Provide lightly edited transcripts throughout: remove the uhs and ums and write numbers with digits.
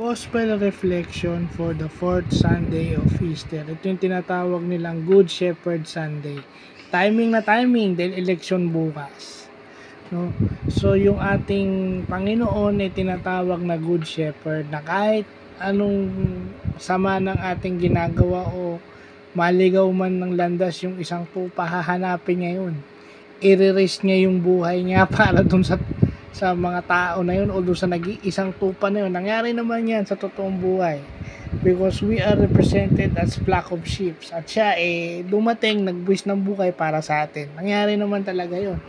Gospel Reflection for the fourth Sunday of Easter. Ito yung tinatawag nilang Good Shepherd Sunday. Timing na timing dahil eleksyon bukas. No? So yung ating Panginoon ay tinatawag na Good Shepherd na kahit anong sama ng ating ginagawa o maligaw man ng landas yung isang tupa, hahanapin niya yun. I-risk niya yung buhay niya para dun sa mga tao na yun o doon sa nag-iisang tupa na yun. Nangyari naman yan sa totoong buhay because we are represented as flock of sheep at siya dumating, nagbuwis ng buhay para sa atin. Nangyari naman talaga yun.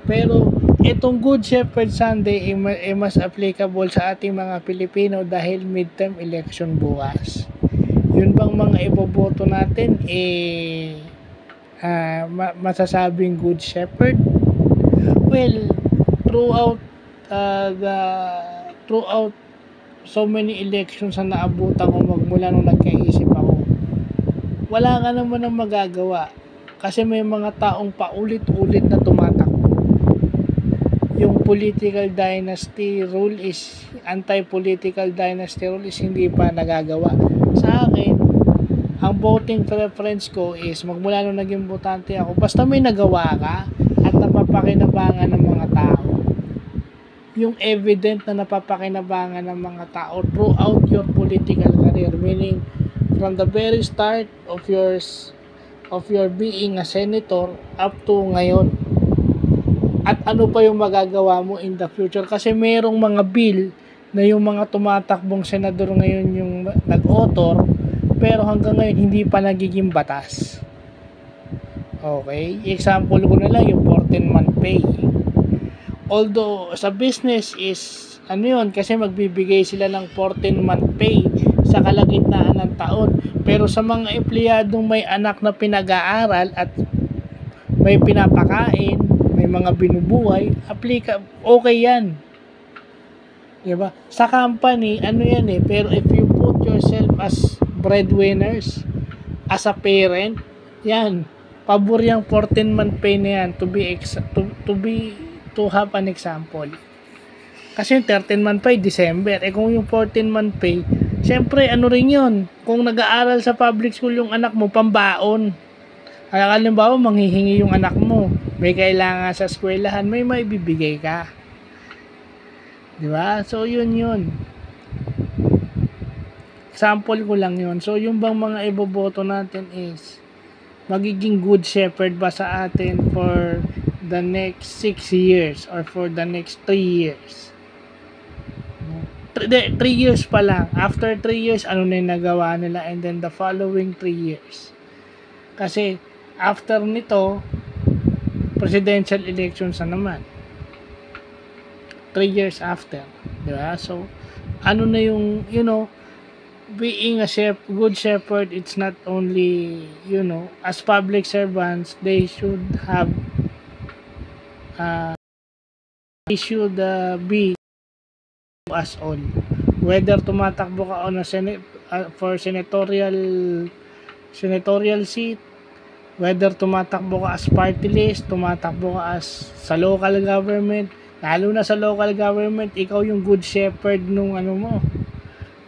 Pero itong Good Shepherd Sunday mas applicable sa ating mga Pilipino dahil midterm election bukas. Yun bang mga iboboto natin masasabing Good Shepherd? Well, throughout so many elections na naabutan ko magmula nung nagkaisip ako, wala ka naman ang magagawa kasi may mga taong paulit-ulit na tumatakbo. Yung political dynasty rule is anti-political dynasty rule is hindi pa nagagawa. Sa akin, ang voting preference ko is magmula nung naging botante ako, basta may nagawa ka at napapakinabangan ng mga tao, yung evident na napapakinabangan ng mga tao throughout your political career, meaning from the very start of your being a senator up to ngayon, at ano pa yung magagawa mo in the future, kasi merong mga bill na yung mga tumatakbong senador ngayon yung nag-author pero hanggang ngayon hindi pa nagiging batas. Okay, example ko na lang yung 14-month pay. Although sa business is yun, kasi magbibigay sila ng 14-month pay sa kalagitnaan ng taon. Pero sa mga empleyadong may anak na pinag-aaral at may pinapakain, may mga binubuhay, okay yan. Diba? Sa company, yan pero if you put yourself as breadwinners, as a parent, yan, pabor yung 14-month pay na yan to have an example. Kasi yung 13-month pay, December. Kung yung 14-month pay, syempre, rin yun. Kung nag-aaral sa public school yung anak mo, pambaon. Halimbawa, manghihingi yung anak mo. May kailangan sa eskwelahan, may maibibigay ka. Diba? So, yun. Example ko lang yun. So, yung bang mga iboboto natin is magiging good shepherd ba sa atin for the next 6 years or for the next 3 years? 3 years pa lang. After 3 years, ano na yung nagawa nila, and then the following 3 years. Kasi after nito, presidential elections na naman. 3 years after. Diba? So, ano na yung, being a good shepherd, it's not only, as public servants, they should have be as all. Whether tumatakbo ka on a for senatorial seat, whether tumatakbo ka as party list, tumatakbo ka as sa local government, lalo na sa local government, ikaw yung good shepherd nung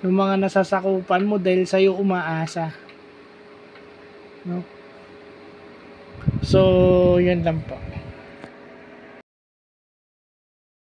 nung mga nasasakupan mo dahil sa'yo umaasa. No? So, yun lang po.